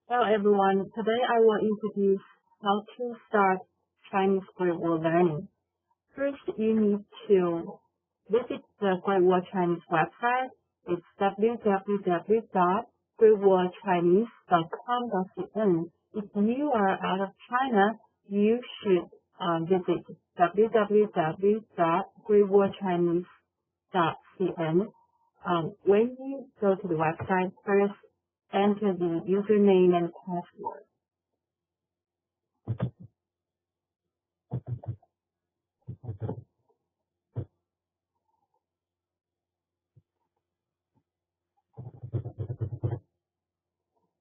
Hello everyone, today I will introduce how to start Chinese Great Wall learning. First, you need to visit the Great Wall Chinese website. It's www.greatwallchinese.com.cn. If you are out of China, you should visit www.greatwallchinese.cn. When you go to the website, first enter the username and password.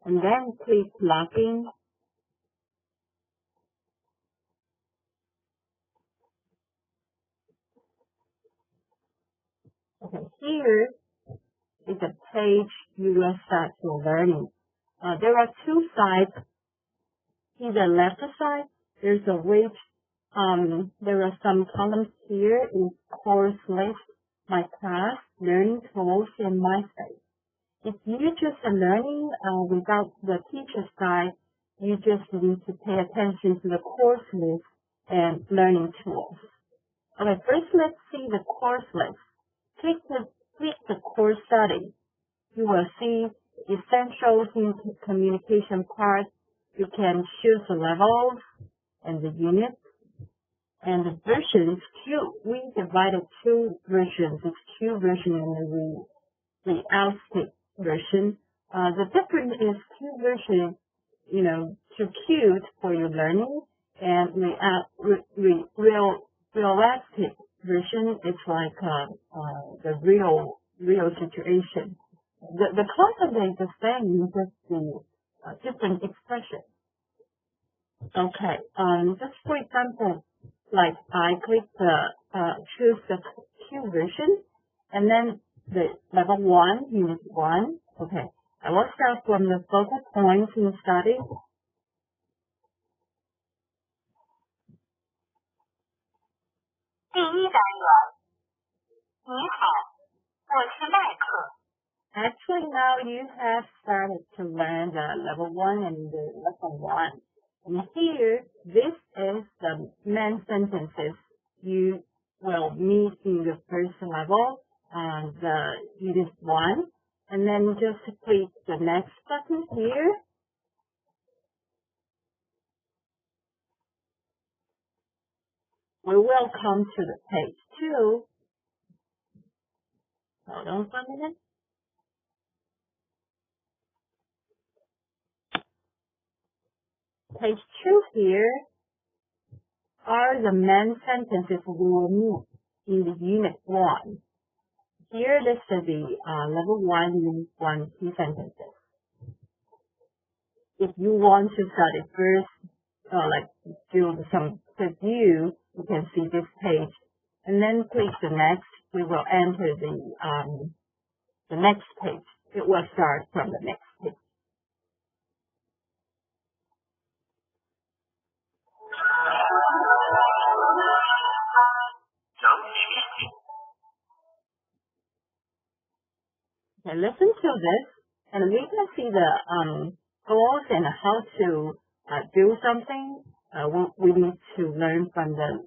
And then click login. Okay, here is a page you will start your learning. There are two sides. In the left side, there's a which there are some columns here in course list, my class, learning tools, and my site. If you're just learning without the teacher's guide, you just need to pay attention to the course list and learning tools. Okay, first let's see the course list. Click the course study. You will see essentials in communication part. You can choose the levels and the units and the versions. We divided two versions. It's Q version and the outstick version. The difference is Q version, too cute for your learning, and realistic version is like the real situation. The content is the same, just the different expression. Okay, just for example, like I click choose the Q version, and then the level 1, unit 1. Okay, I will start from the focal points in the study. Actually, now you have started to learn the level 1 and the lesson 1. And here, this is the main sentences you will meet in the first level, the unit 1. And then just click the next button here. We will come to the page 2. Hold on for a minute. Page 2 here are the main sentences we will meet in the unit 1. Here, this is the level 1, unit 1 key sentences. If you want to study first, like do some review, you can see this page. And then click the next. We will enter the next page. It will start from the next page. Okay, listen to this, and we can see the goals and how to do something. We need to learn from the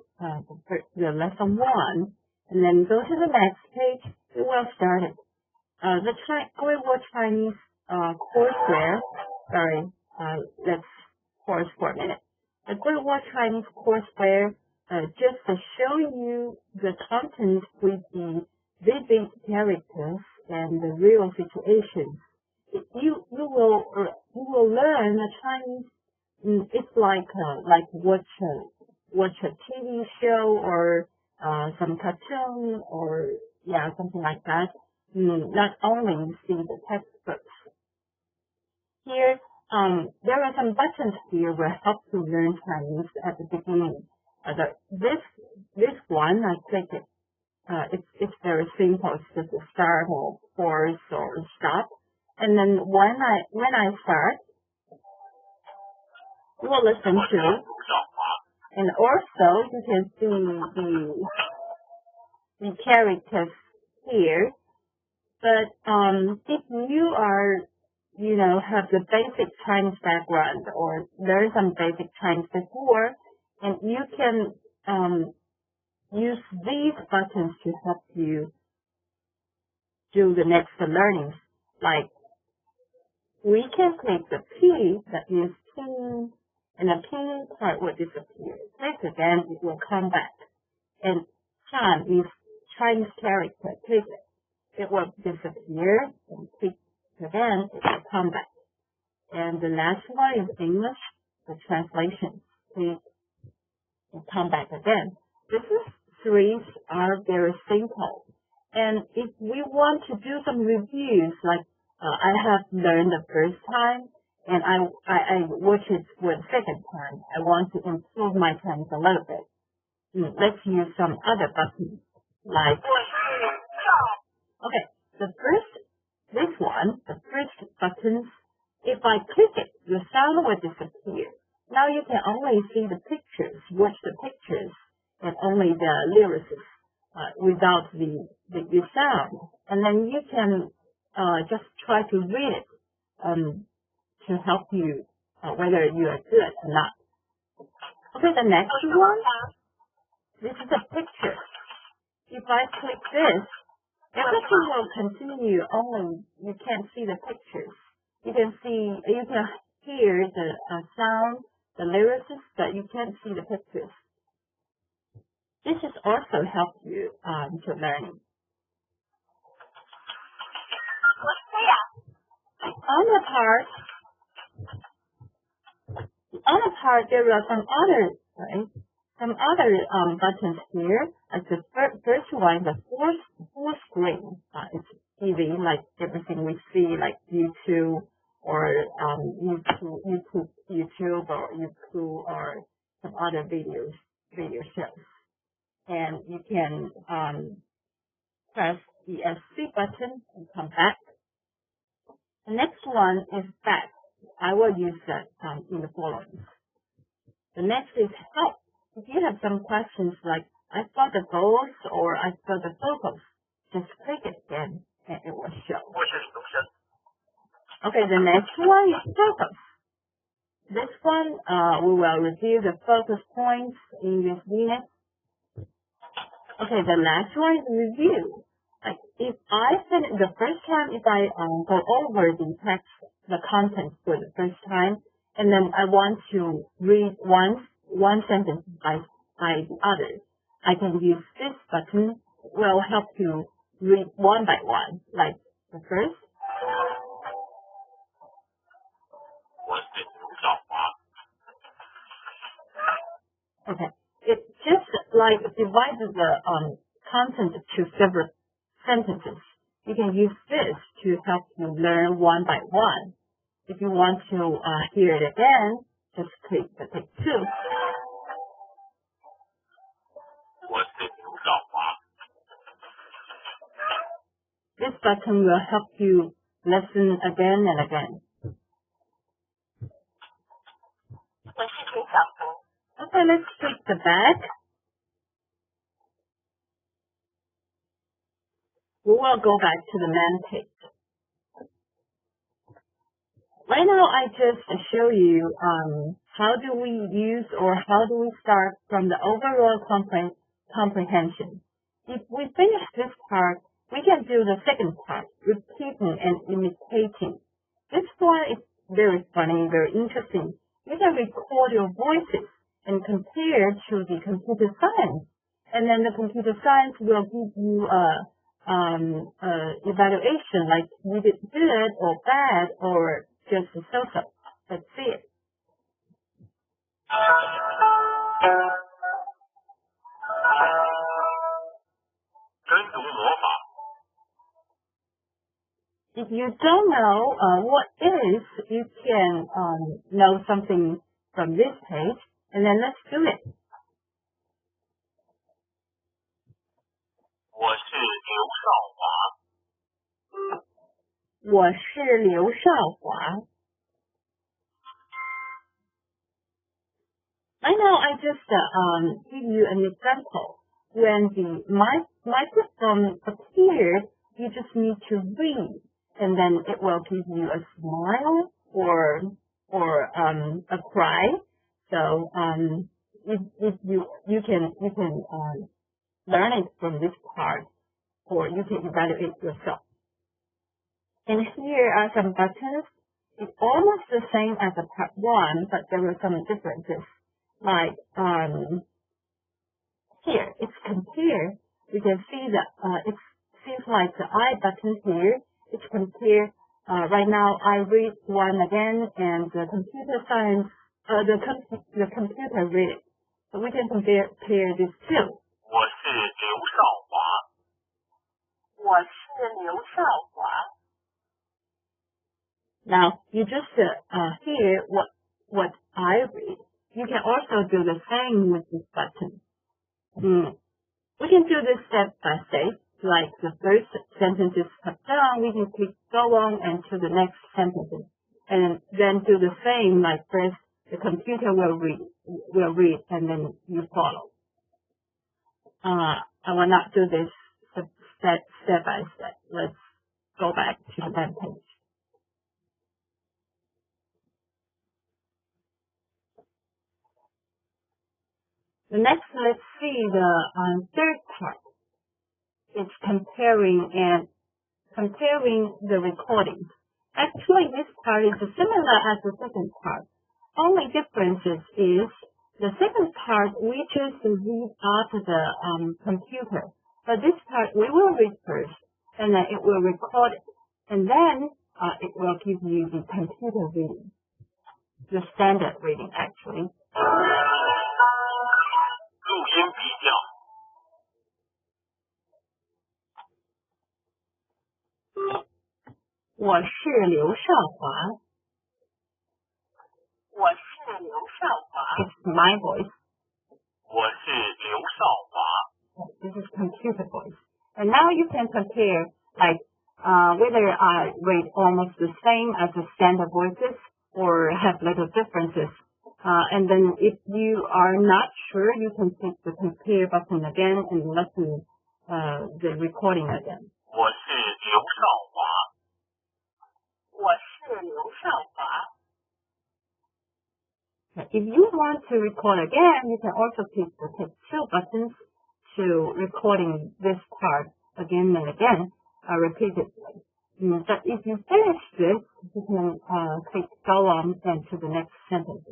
lesson 1, and then go to the next page. We will start it. The Great Wall Chinese Courseware. Sorry, let's pause for a minute. The Great Wall Chinese Courseware just showing you the content with the vivid characters and the real situations. You will learn the Chinese. It's like watch a TV show or some cartoon or something like that. Not only see the textbooks. Here, there are some buttons here will help you learn Chinese at the beginning. This one, I click it. It's very simple. It's just a start or pause or stop. And then when I start, you will listen to. And also, you can see the characters here. But if you are have the basic Chinese background or learn some basic Chinese before, and you can use these buttons to help you do the next learnings. Like we can click the P that is pin, and the pin part will disappear. Click again, it will come back. And Chan is Chinese character. Click it will disappear, and click again, it will come back. And the last one is English, the translation. Click and come back again. These three are very simple. And if we want to do some reviews, like I have learned the first time, and I watch it for the second time, I want to improve my Chinese a little bit. Let's use some other buttons, like, okay, the first button, if I click it, the sound will disappear. Now you can only see the pictures, watch the pictures, and only the lyrics without the sound. And then you can just try to read it to help you whether you are good or not. Okay, the next one, this is a picture. If I click this, everything will continue, only you can't see the pictures. You can hear the sound, the lyrics, but you can't see the pictures. This is also help you to learning. On the part, there are some other buttons here. Like the first one, the full screen. It's TV, like everything we see, like YouTube or YouTube or some other video shows. And you can press the ESC button and come back. The next one is back. I will use that in the following. The next is help. If you have some questions like, I saw the goals or I saw the focus, just click it again and it will show. Okay, the next one is focus. This one, we will review the focus points in this unit. Okay, the last one is review. Like if I send it the first time, if I go over the text, the content for the first time, and then I want to read one sentence by the other, I can use this button. It will help you read one by one. Like the first. Okay, it just like divides the content to several sentences. You can use this to help you learn one by one. If you want to hear it again, just click the take 2. This button will help you listen again and again. Okay, let's click the back. We will go back to the main page. Right now, I just show you how do we use or how do we start from the overall comprehension. If we finish this part, we can do the second part, repeating and imitating. This one is very funny, very interesting. You can record your voices and compare to the computer science. And then the computer science will give you evaluation, like you did good or bad or just so-so. Let's see it. If you don't know what is, you can know something from this page, and then let's do it. 我是刘少华. Right now, I just give you an example. When the microphone appeared, you just need to read. and then it will give you a smile or a cry. So if you can learn it from this part, or you can evaluate yourself. And here are some buttons. It's almost the same as the part 1, but there are some differences. Like here, it's compare. You can see that it seems like the I button here. It's compare. Right now, I read one again, and the computer science, the computer read it. So we can compare these two. 我是刘少华。我是刘少华。Now, you just hear what I read. You can also do the same with this button. We can do this step by step. Like the first sentence is cut down, we can click go on and to the next sentence. And then do the same, like first the computer will read and then you follow. I will not do this step by step. Let's go back to the Fanpage. Next, let's see the third part. It's comparing the recordings. Actually, this part is similar as the second part. Only difference is the second part we choose to read after the computer. But this part we will read first, and then it will record it, and then it will give you the computer reading, the standard reading actually. 录音比较。我是刘少华。我是刘少华。It's my voice. 我是刘少华。This is computer voice. And now you can compare, like, whether I read almost the same as the standard voices or have little differences. And then if you are not sure, you can click the compare button again and listen the recording again. 我是刘少华。我是刘少华。If you want to record again, you can also click the take two buttons to recording this part again and again, repeatedly. But if you finish this, you can click go on and to the next sentence.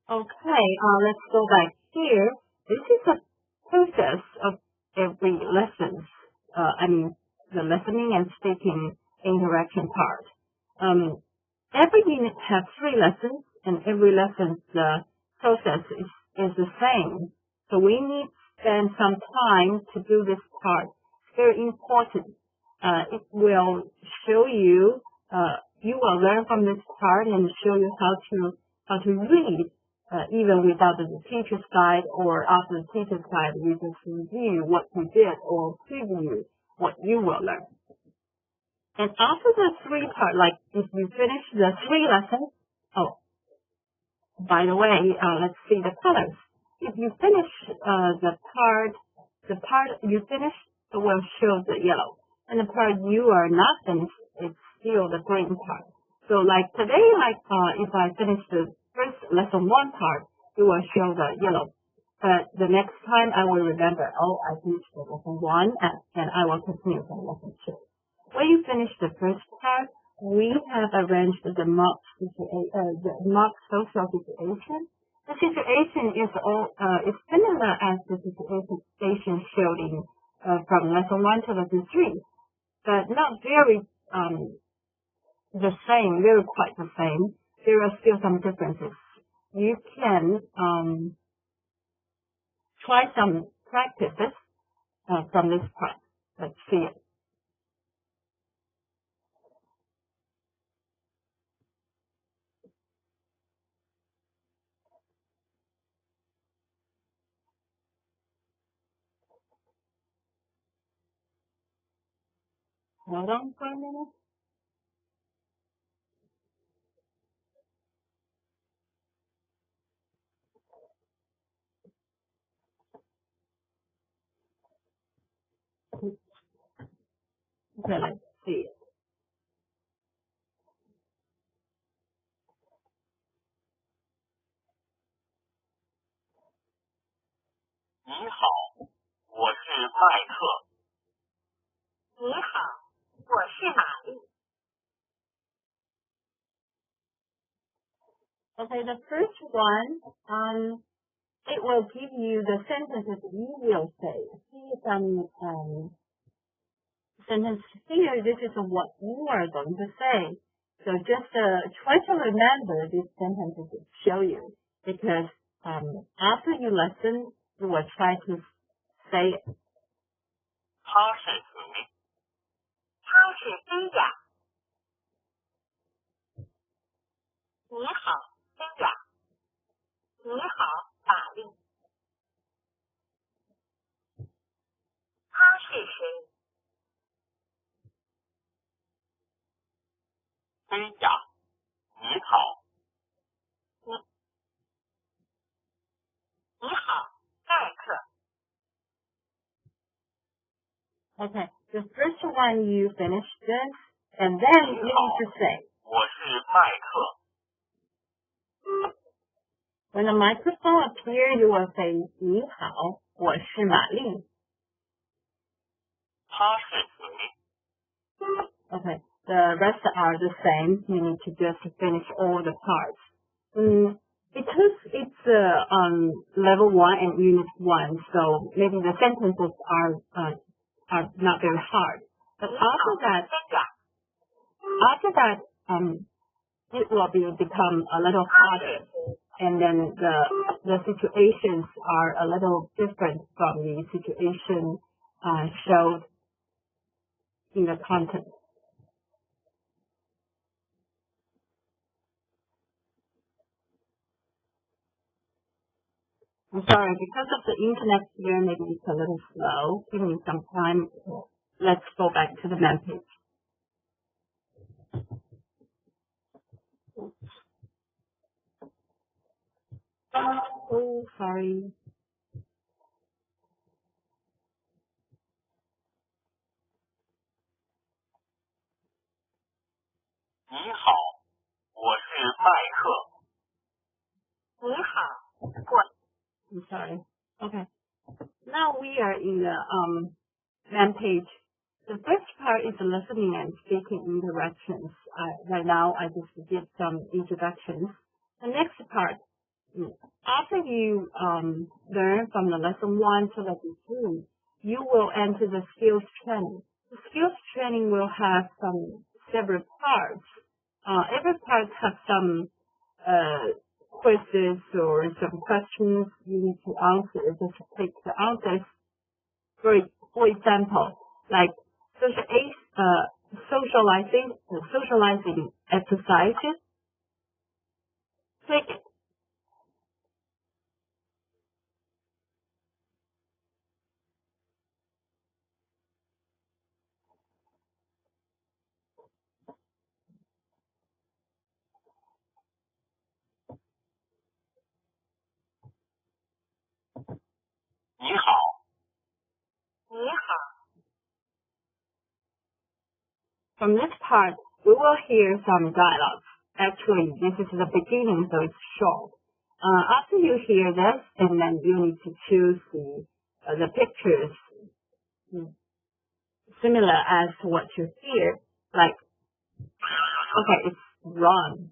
Okay, let's go back here. This is a process of every lesson. The listening and speaking interaction part. Every unit has 3 lessons, and every lesson's process is the same. So we need to spend some time to do this part. It's very important. It will show you, you will learn from this part and show you how to read, even without the teacher's guide, or after the teacher's guide, you just review what you did or preview what you will learn. And after the 3 part, like if you finish the 3 lessons, by the way, let's see the colors. If you finish the part you finished, it will show the yellow. And the part you are not finished, it's still the green part. So like today, if I finish the first lesson 1 part, it will show the yellow. But the next time I will remember, I finished the lesson 1 and I will continue from lesson 2. When you finish the first part, we have arranged the mock social situation. The situation is similar as the situation showed in from lesson 1 to lesson 3, but not very the same, very quite the same. There are still some differences. You can try some practices from this part. Let's see it. Hold on for a minute. Okay, let's see it. 你好，我是麦克。你好，我是玛丽。Okay, the first one, it will give you the sentences you will say. See some sentence here. This is what you are going to say. So just try to remember these sentences to show you, because after you listen, you will try to say it. 他是谁？他是菲亚。你好，菲亚。你好，玛丽。他是谁？菲亚，你好。你好，麦克。Okay, the first one you finish this, and then you need to say. 我是麦克。When the microphone appears, you will say, 你好，我是玛丽。他是谁？ Okay, the rest are the same. You need to just finish all the parts. Because it's level 1 and unit 1, so maybe the sentences are not very hard. But after that, it will become a little harder, and then the situations are a little different from the situation showed in the content. I'm sorry, because of the internet here, maybe it's a little slow. Give me some time. Let's go back to the main page. Oh, sorry. 你好，我是麦克。你好，I'm sorry. Okay. Now we are in the main page. The first part is listening and speaking interactions. Right now, I just did some introductions. The next part, after you learn from the lesson 1 to lesson 2, you will enter the skills training. The skills training will have several parts. Every part has some quizzes or some questions you need to answer. Just take the answers. For example, like socializing exercises. Take你好。你好。 From this part, we will hear some dialogues. Actually, this is the beginning, so it's short. After you hear this, and then you need to choose the pictures similar as what you hear. Like, okay, it's wrong.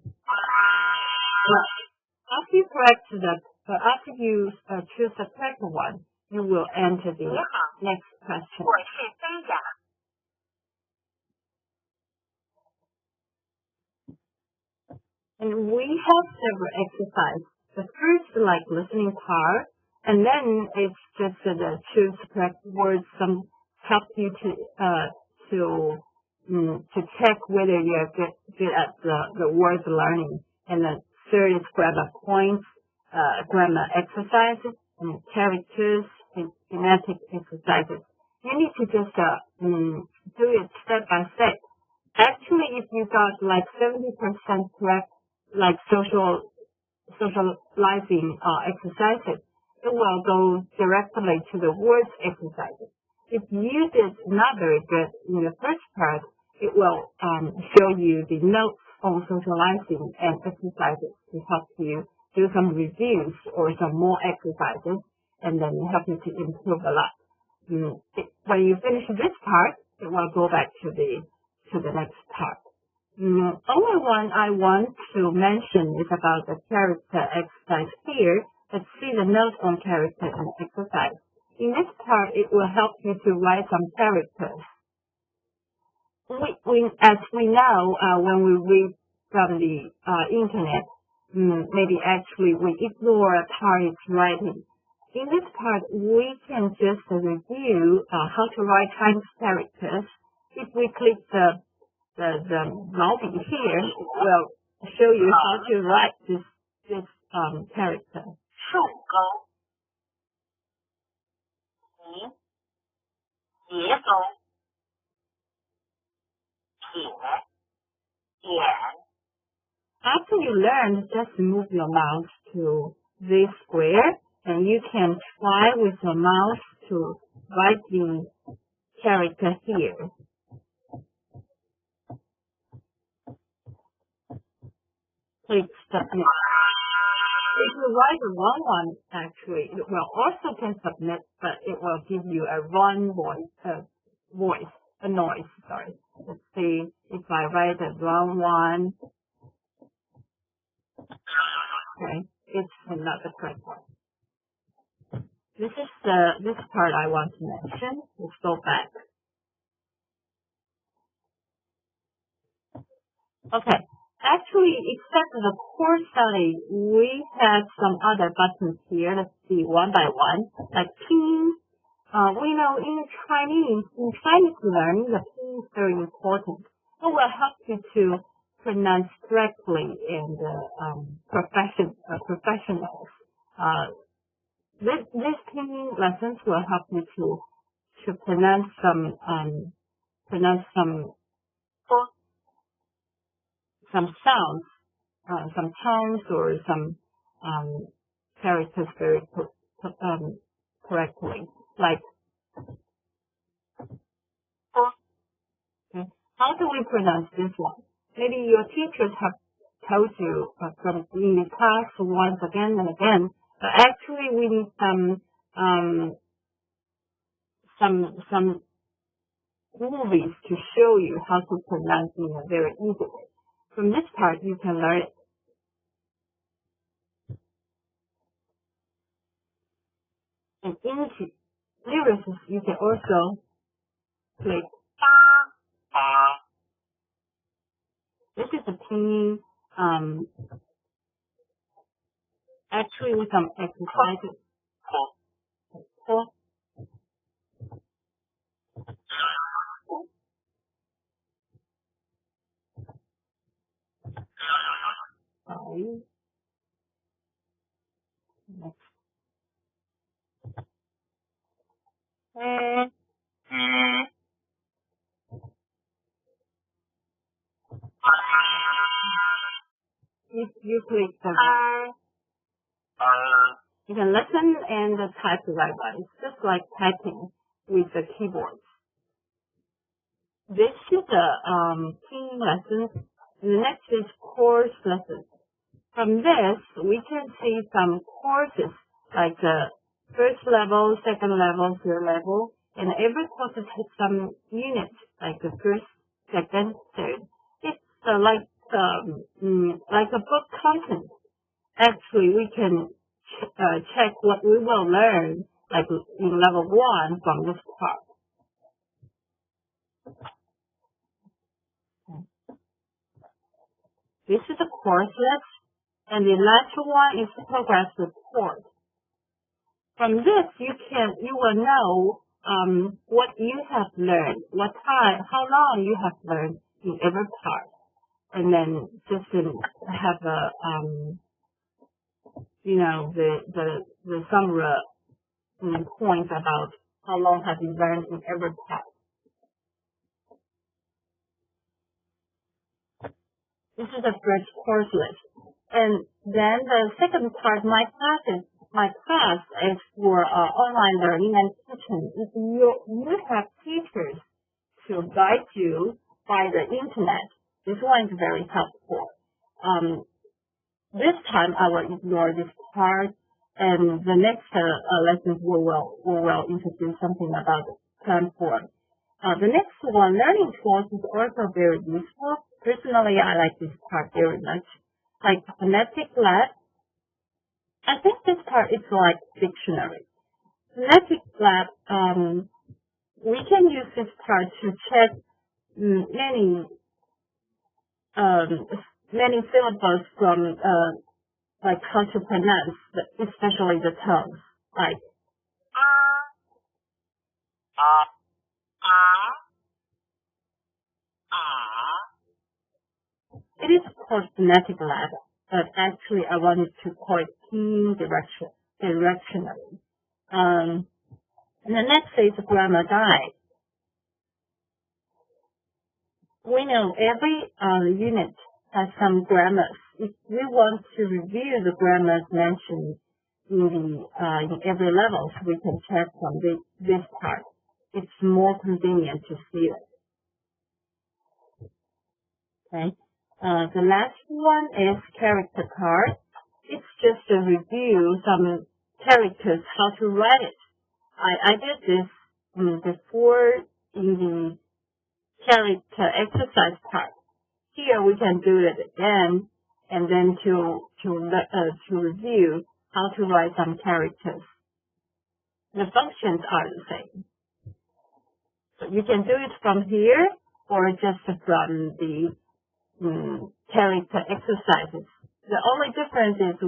But after you choose the correct one, you will enter the next question. 我是菲亚。 And we have several exercises. The first, like listening part, and then it's just the choose correct words. Some help you to check whether you're good at the word learning. And the third is grammar points, grammar exercises, and characters and phonetic exercises. You need to just do it step by step. Actually, if you got like 70% correct, like socializing exercises, it will go directly to the words exercises. if you did not very good in the first part, it will show you the notes on socializing and exercises to help you do some reviews or some more exercises, and then help you to improve a lot. When you finish this part, it will go back to the next part. Only one I want to mention is about the character exercise here. Let's see the note on character and exercise. In this part, it will help you to write some characters. As we know, when we read from the internet, maybe actually we ignore a part it's writing. In this part, we can just review how to write Chinese characters. If we click the Maobing here, it will show you how to write this character. 树钩，斜钩，撇，点。 After you learn, just move your mouse to this square, and you can try with your mouse to write the character here. Click submit. If you write the wrong one, actually, it will also can submit, but it will give you a wrong noise. Sorry. Let's see if I write the wrong one. Okay, it's not the correct one. This is this part I want to mention. Let's go back. Okay, actually, except for the core study, we have some other buttons here. Let's see one by one. Like pinyin. We know in Chinese learning, the pinyin is very important. It will help you to pronounce correctly and professionals. This pinyin lessons will help you to pronounce some sounds, some tones or some characters very correctly. Like, okay, how do we pronounce this one? Maybe your teachers have told you from in the class once again and again, but actually we need some movies to show you how to pronounce in a very easy way. From this part, you can learn it. And into lyrics, you can also click. This is a pinyin, actually with some exercises. Sorry. Next. If you click the you can listen and type the right way. It's just like typing with the keyboard. This is a pinyin lesson. The next is course lessons. From this, we can see some courses like the first level, second level, third level, and every course has some units like the first, second, third. It's like a book content. Actually, we can check what we will learn, like in level 1 from this part. This is a course list, and the last one is the progress report. From this, you will know what you have learned, what time, how long you have learned in every part, and then just have a the summary points about how long have you learned in every part. This is the first course list. And then the second part, my class is for online learning and mentioned, if you have teachers to guide you by the internet, this one is very helpful. This time I will ignore this part, and the next lessons we will introduce something about the platform. The next one, learning tools, is also very useful. Personally, I like this part very much. Like phonetic lab, I think this part is like dictionary. Phonetic lab, we can use this part to check many syllables from like how to pronounce, especially the tones, like it is called phonetic lab, but actually I wanted to call it keying directionally. And the next is grammar guide. We know every unit has some grammars. If we want to review the grammars mentioned in every level, so we can check from this part. It's more convenient to see it. Okay. The last one is character card. It's just a review some characters, how to write it. I did this before in the character exercise part. Here we can do it again, and then to review how to write some characters. The functions are the same. So you can do it from here or just from the character exercises. The only difference is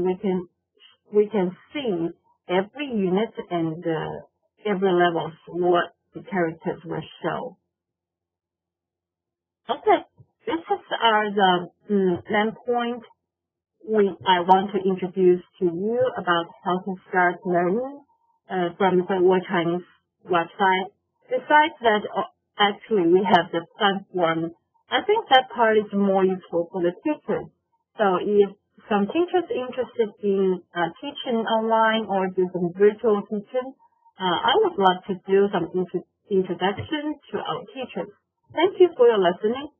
we can see every unit and every level what the characters will show. Okay, this are the main points I want to introduce to you about how to start learning from the Wall Chinese website. Besides that, actually we have the platform. I think that part is more useful for the teachers. So if some teachers interested in teaching online or do some virtual teaching, I would like to do some introduction to our teachers. Thank you for your listening.